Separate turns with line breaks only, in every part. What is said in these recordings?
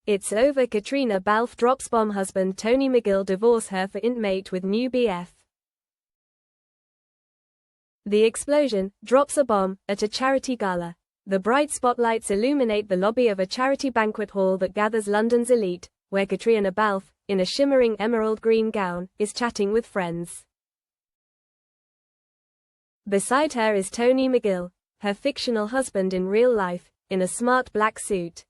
It's over. Caitriona Balfe drops bomb. Husband Tony McGill divorce her for Intmate with new BF. The explosion drops a bomb at a charity gala. The bright spotlights illuminate the lobby of a charity banquet hall that gathers London's elite, where Caitriona Balfe, in a shimmering emerald green gown, is chatting with friends. Beside her is Tony McGill, her fictional husband in real life, in a smart black suit.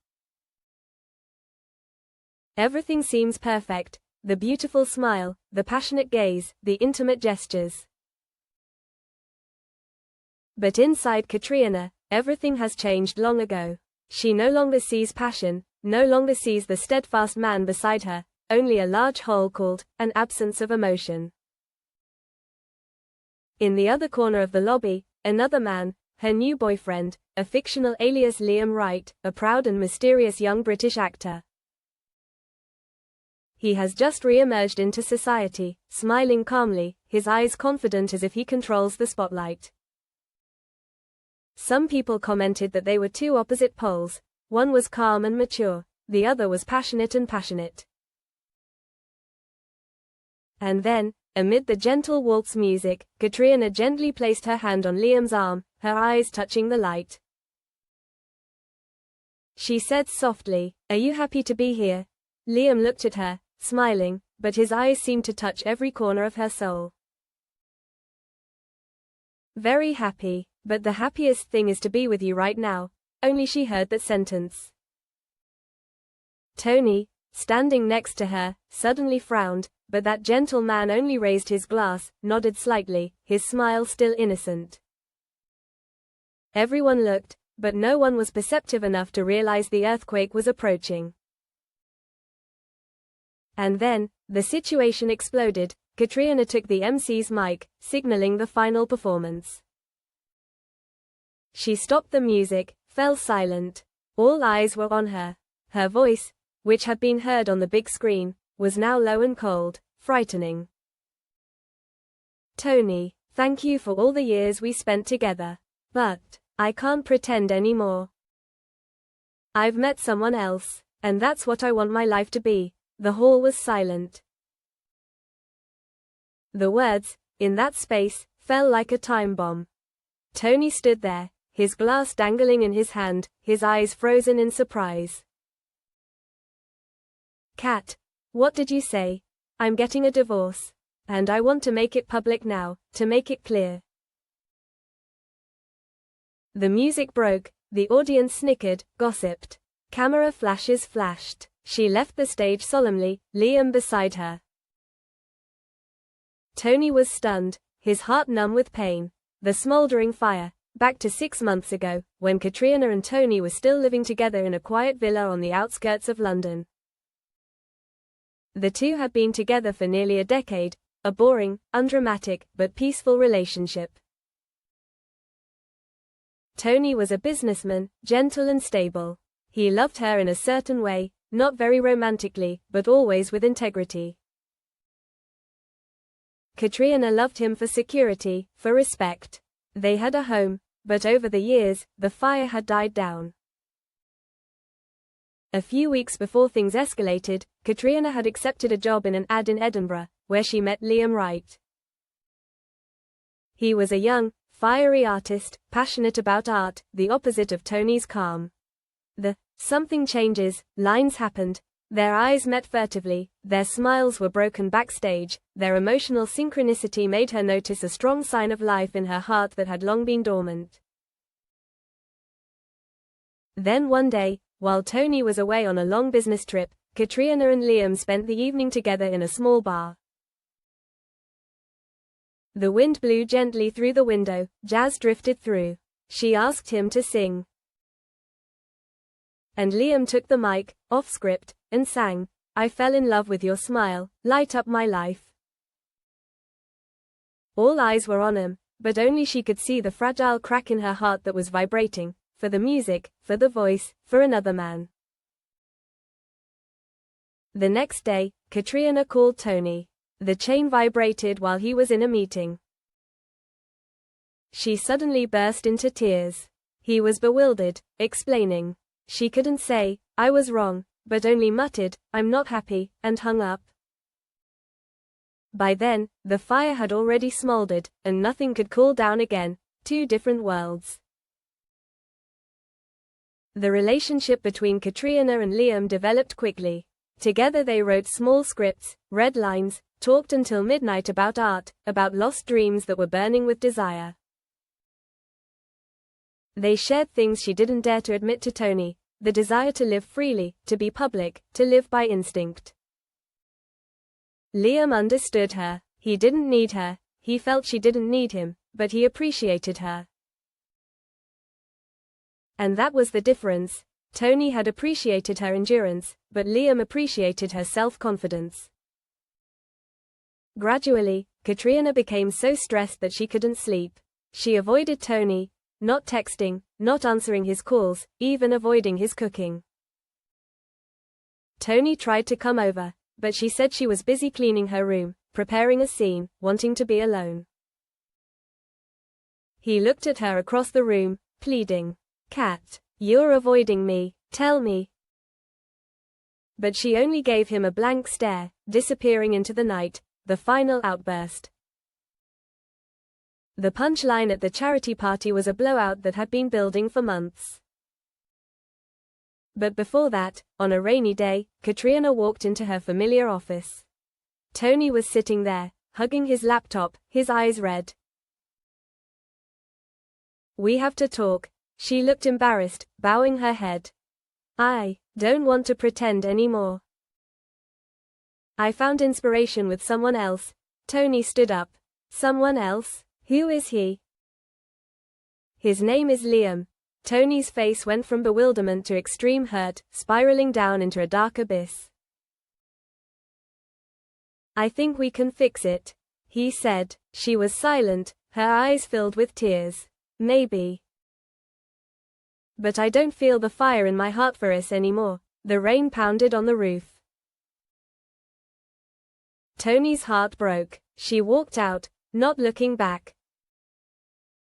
Everything seems perfect, the beautiful smile, the passionate gaze, the intimate gestures. But inside Caitriona, everything has changed long ago. She no longer sees passion, no longer sees the steadfast man beside her, only a large hole called an absence of emotion. In the other corner of the lobby, another man, her new boyfriend, a fictional alias Liam Wright, a proud and mysterious young British actor. He has just re-emerged into society, smiling calmly, his eyes confident as if he controls the spotlight. Some people commented that they were two opposite poles. One was calm and mature, the other was passionate and passionate. And then, amid the gentle waltz music, Caitriona gently placed her hand on Liam's arm, her eyes touching the light. She said softly, "Are you happy to be here?" Liam looked at her, smiling, but his eyes seemed to touch every corner of her soul. "Very happy, but the happiest thing is to be with you right now." Only she heard that sentence. Tony, standing next to her, suddenly frowned, but that gentle man only raised his glass, nodded slightly, his smile still innocent. Everyone looked, but no one was perceptive enough to realize the earthquake was approaching. And then, the situation exploded. Caitriona took the MC's mic, signaling the final performance. She stopped the music, fell silent. All eyes were on her. Her voice, which had been heard on the big screen, was now low and cold, frightening. "Tony, thank you for all the years we spent together. But I can't pretend anymore. I've met someone else, and that's what I want my life to be." The hall was silent. The words, in that space, fell like a time bomb. Tony stood there, his glass dangling in his hand, his eyes frozen in surprise. "Cat, what did you say?" "I'm getting a divorce. And I want to make it public now, to make it clear." The music broke, the audience snickered, gossiped. Camera flashes flashed. She left the stage solemnly, Liam beside her. Tony was stunned, his heart numb with pain. The smoldering fire, back to 6 months ago, when Caitriona and Tony were still living together in a quiet villa on the outskirts of London. The two had been together for nearly a decade, a boring, undramatic, but peaceful relationship. Tony was a businessman, gentle and stable. He loved her in a certain way, not very romantically, but always with integrity. Caitriona loved him for security, for respect. They had a home, but over the years, the fire had died down. A few weeks before things escalated, Caitriona had accepted a job in an ad in Edinburgh, where she met Liam Wright. He was a young, fiery artist, passionate about art, the opposite of Tony's calm. The "something changes" lines happened. Their eyes met furtively, their smiles were broken backstage, their emotional synchronicity made her notice a strong sign of life in her heart that had long been dormant. Then one day, while Tony was away on a long business trip, Caitriona and Liam spent the evening together in a small bar. The wind blew gently through the window, jazz drifted through. She asked him to sing. And Liam took the mic, off script, and sang, "I fell in love with your smile, light up my life." All eyes were on him, but only she could see the fragile crack in her heart that was vibrating, for the music, for the voice, for another man. The next day, Caitriona called Tony. The chain vibrated while he was in a meeting. She suddenly burst into tears. He was bewildered, explaining. She couldn't say, "I was wrong," but only muttered, "I'm not happy," and hung up. By then, the fire had already smoldered, and nothing could cool down again. 2 different worlds. The relationship between Caitriona and Liam developed quickly. Together they wrote small scripts, read lines, talked until midnight about art, about lost dreams that were burning with desire. They shared things she didn't dare to admit to Tony, the desire to live freely, to be public, to live by instinct. Liam understood her. He didn't need her, he felt she didn't need him, but he appreciated her. And that was the difference. Tony had appreciated her endurance, but Liam appreciated her self-confidence. Gradually, Caitriona became so stressed that she couldn't sleep. She avoided Tony, not texting, not answering his calls, even avoiding his cooking. Tony tried to come over, but she said she was busy cleaning her room, preparing a scene, wanting to be alone. He looked at her across the room, pleading, "Cat, you're avoiding me, tell me." But she only gave him a blank stare, disappearing into the night, the final outburst. The punchline at the charity party was a blowout that had been building for months. But before that, on a rainy day, Caitriona walked into her familiar office. Tony was sitting there, hugging his laptop, his eyes red. "We have to talk." She looked embarrassed, bowing her head. "I don't want to pretend anymore. I found inspiration with someone else." Tony stood up. "Someone else? Who is he?" "His name is Liam." Tony's face went from bewilderment to extreme hurt, spiraling down into a dark abyss. "I think we can fix it," he said. She was silent, her eyes filled with tears. "Maybe. But I don't feel the fire in my heart for us anymore." The rain pounded on the roof. Tony's heart broke. She walked out, not looking back.